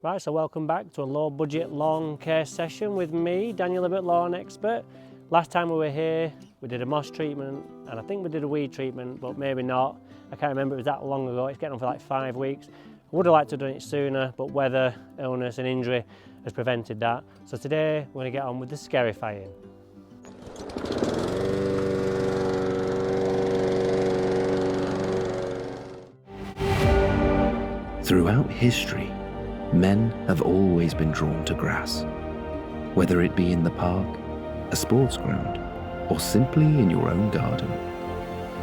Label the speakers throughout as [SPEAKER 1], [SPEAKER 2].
[SPEAKER 1] Right, so welcome back to a low budget lawn care session with me, Daniel Abbott, lawn expert. Last time we were here, we did a moss treatment and I think we did a weed treatment, but maybe not. I can't remember, it was that long ago. It's getting on for like 5 weeks. I would have liked to have done it sooner, but weather, illness and injury has prevented that. So today we're going to get on with the scarifying.
[SPEAKER 2] Throughout history, men have always been drawn to grass. Whether it be in the park, a sports ground, or simply in your own garden,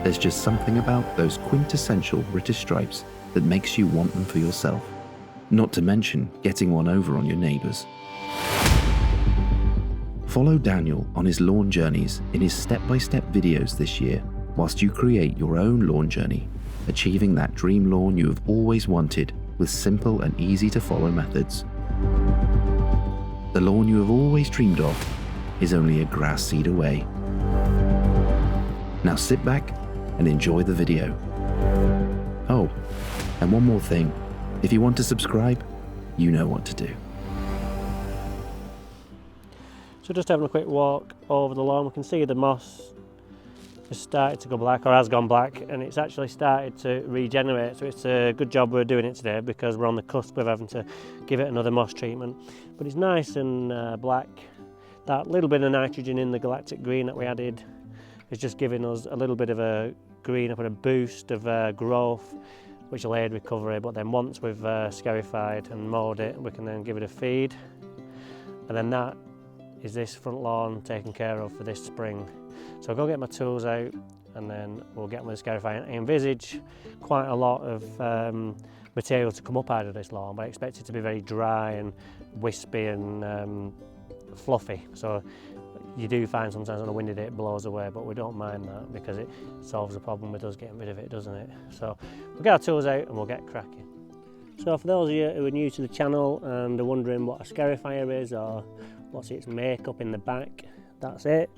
[SPEAKER 2] there's just something about those quintessential British stripes that makes you want them for yourself, not to mention getting one over on your neighbours. Follow Daniel on his lawn journeys in his step-by-step videos this year, whilst you create your own lawn journey, achieving that dream lawn you have always wanted with simple and easy to follow methods. The lawn you have always dreamed of is only a grass seed away. Now sit back and enjoy the video. Oh, and one more thing, if you want to subscribe, you know what to do.
[SPEAKER 1] So just having a quick walk over the lawn, we can see the moss has started to go black, or has gone black, and it's actually started to regenerate. So it's a good job we're doing it today because we're on the cusp of having to give it another moss treatment. But it's nice and black. That little bit of nitrogen in the galactic green that we added is just giving us a little bit of a green up and a boost of growth, which will aid recovery. But then once we've scarified and mowed it, we can then give it a feed. And then that is this front lawn taken care of for this spring. So I'll go get my tools out and then we'll get on with the scarifying. I envisage quite a lot of material to come up out of this lawn, but I expect it to be very dry and wispy and fluffy. So you do find sometimes on a windy day it blows away, but we don't mind that because it solves the problem with us getting rid of it, doesn't it? So we'll get our tools out and we'll get cracking. So for those of you who are new to the channel and are wondering what a scarifier is or what's its makeup in the back, that's it.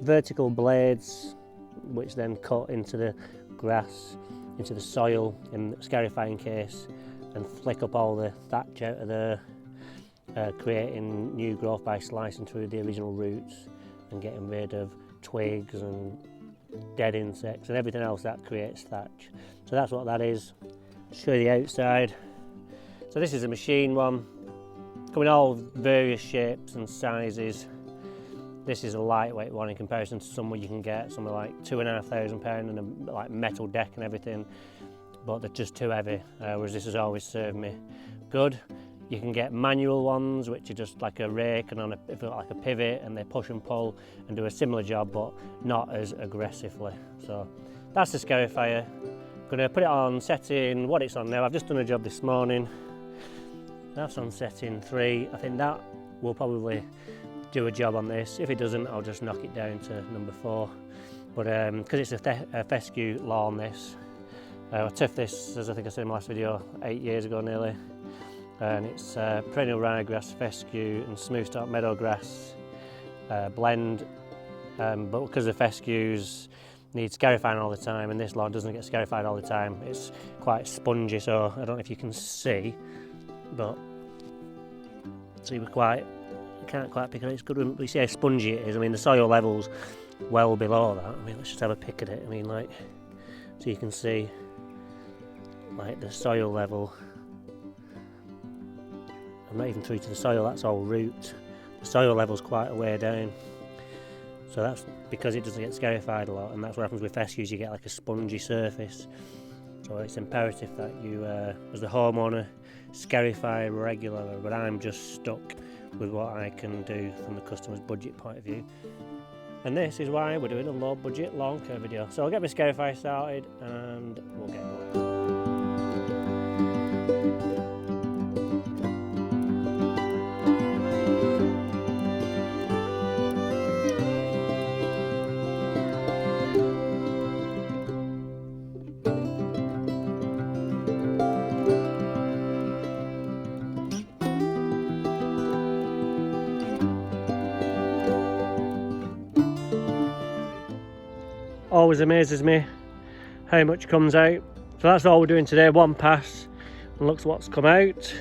[SPEAKER 1] Vertical blades which then cut into the grass, into the soil in the scarifying case and flick up all the thatch out of there, creating new growth by slicing through the original roots and getting rid of twigs and dead insects and everything else that creates thatch. So that's what that is. I'll show you the outside. So this is a machine one, coming in all various shapes and sizes. This is a lightweight one in comparison to some where you can get something like £2,500 and a like metal deck and everything, but they're just too heavy, whereas this has always served me good. You can get manual ones which are just like a rake and on like a pivot, and they push and pull and do a similar job but not as aggressively. So that's the scarifier. I'm going to put it on setting what it's on now. I've just done a job this morning. That's on setting 3. I think that will probably do a job on this. If it doesn't, I'll just knock it down to number 4. But because it's a fescue lawn, this I tuffed this, as I think I said in my last video, 8 years ago nearly, and it's perennial ryegrass, fescue and smooth stalk meadowgrass blend, but because the fescues need scarifying all the time and this lawn doesn't get scarified all the time, it's quite spongy. So I don't know if you can see, but see, can't quite pick it up. It's good when we see how spongy it is. I mean, the soil level's well below that. I mean, let's just have a pick at it. I mean, like, so you can see like the soil level. I'm not even through to the soil, that's all root. The soil level's quite a way down. So that's because it doesn't get scarified a lot, and that's what happens with fescues, you get like a spongy surface. So it's imperative that you, as the homeowner, scarify regularly, but I'm just stuck with what I can do from the customer's budget point of view. And this is why we're doing a low budget lawn care video. So I'll get my scarify started and we'll get going. Always amazes me how much comes out. So that's all we're doing today, one pass, and looks what's come out.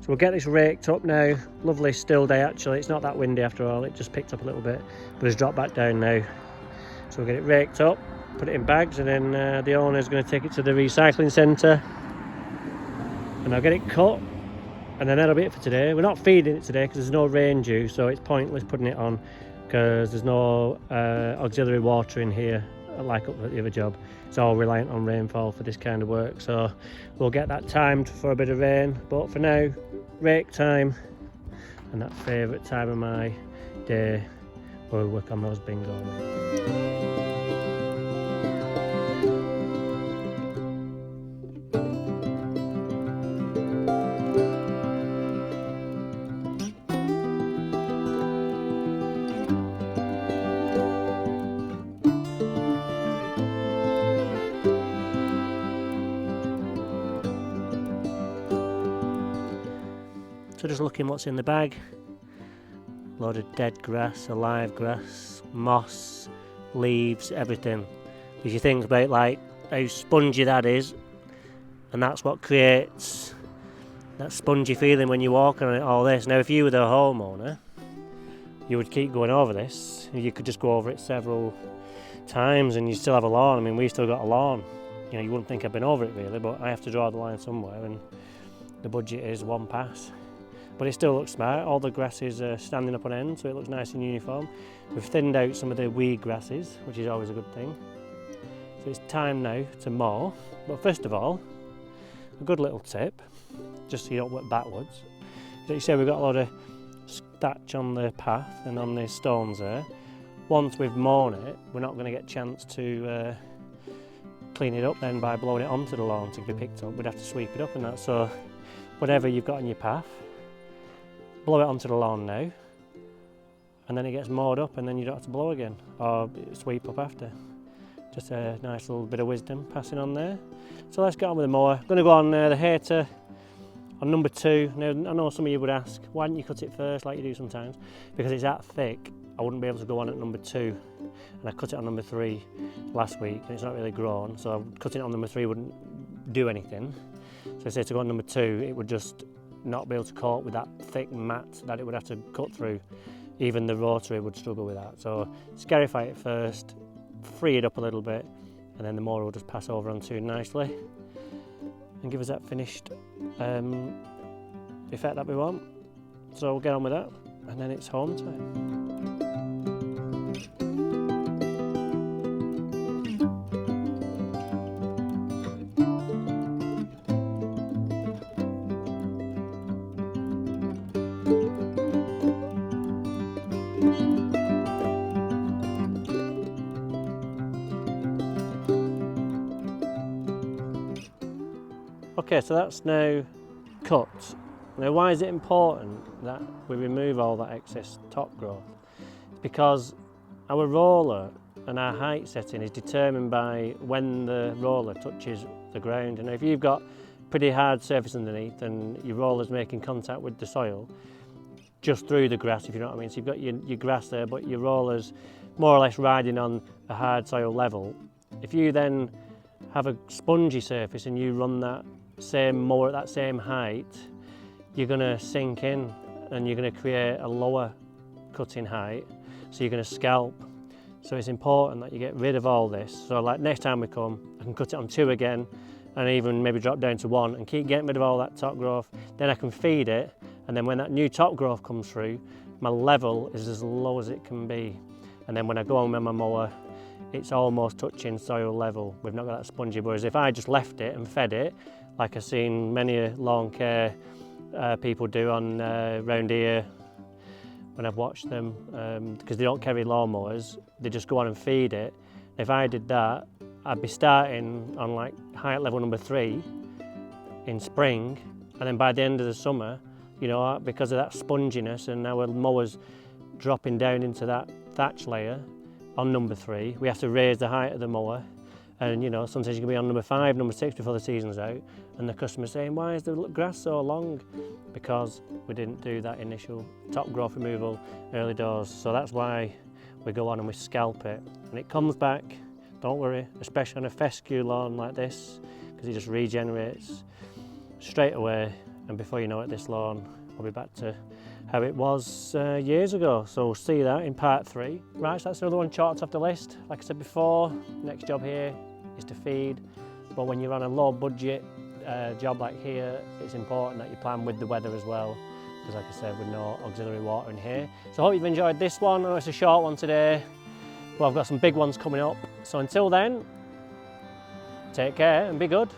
[SPEAKER 1] So we'll get this raked up now. Lovely still day actually, it's not that windy after all, it just picked up a little bit, but it's dropped back down now. So we'll get it raked up, put it in bags, and then the owner's going to take it to the recycling centre and I'll get it cut, and then that'll be it for today. We're not feeding it today because there's no rain due, so it's pointless putting it on because there's no auxiliary water in here like up at the other job. It's all reliant on rainfall for this kind of work, so we'll get that timed for a bit of rain. But for now, rake time, and that favourite time of my day where we work on those bins all day. So just looking what's in the bag. Load of dead grass, alive grass, moss, leaves, everything. Gives you things about like how spongy that is, and that's what creates that spongy feeling when you walk on it, all this. Now if you were the homeowner, you would keep going over this. You could just go over it several times and you still have a lawn. I mean, we've still got a lawn. You know, you wouldn't think I've been over it really, but I have to draw the line somewhere, and the budget is one pass. But it still looks smart. All the grasses are standing up on end, so it looks nice and uniform. We've thinned out some of the weed grasses, which is always a good thing. So it's time now to mow. But first of all, a good little tip, just so you don't work backwards. So you say we've got a lot of thatch on the path and on the stones there. Once we've mown it, we're not going to get a chance to clean it up then by blowing it onto the lawn to be picked up. We'd have to sweep it up and that. So whatever you've got on your path, blow it onto the lawn now, and then it gets mowed up and then you don't have to blow again or sweep up after. Just a nice little bit of wisdom passing on there. So let's get on with the mower. I'm going to go on the hater on number 2. Now I know some of you would ask, why didn't you cut it first like you do sometimes? Because it's that thick, I wouldn't be able to go on at number 2, and I cut it on number 3 last week and it's not really grown, so cutting it on number 3 wouldn't do anything. So I say to go on number 2, it would just not be able to cope with that thick mat that it would have to cut through. Even the rotary would struggle with that. So scarify it first, free it up a little bit, and then the mower will just pass over onto nicely and give us that finished effect that we want. So we'll get on with that, and then it's home time. Okay, so that's now cut. Now why is it important that we remove all that excess top growth? It's because our roller and our height setting is determined by when the roller touches the ground. And if you've got pretty hard surface underneath and your roller's making contact with the soil, just through the grass, if you know what I mean. So you've got your grass there, but your roller's more or less riding on a hard soil level. If you then have a spongy surface and you run that same mower at that same height, you're going to sink in and you're going to create a lower cutting height, so you're going to scalp. So it's important that you get rid of all this. So like next time we come, I can cut it on 2 again, and even maybe drop down to 1 and keep getting rid of all that top growth. Then I can feed it, and then when that new top growth comes through, my level is as low as it can be. And then when I go on with my mower, it's almost touching soil level. We've not got that spongy, whereas if I just left it and fed it, like I've seen many lawn care people do on round here when I've watched them, because they don't carry lawnmowers, they just go on and feed it. If I did that, I'd be starting on like height level number 3 in spring, and then by the end of the summer, you know, because of that sponginess and our mowers dropping down into that thatch layer on number 3, we have to raise the height of the mower. And you know, sometimes you can be on number 5, number 6 before the season's out, and the customer's saying, why is the grass so long? Because we didn't do that initial top growth removal early doors. So that's why we go on and we scalp it. And it comes back, don't worry, especially on a fescue lawn like this, because it just regenerates straight away. and before you know it, this lawn will be back to how it was years ago. So we'll see that in part 3. Right, so that's another one chalked off the list. Like I said before, next job here is to feed, but when you're on a low budget job like here, it's important that you plan with the weather as well, because like I said, with no auxiliary water in here. So I hope you've enjoyed this one. I know it's a short one today, but I've got some big ones coming up. So until then, take care and be good.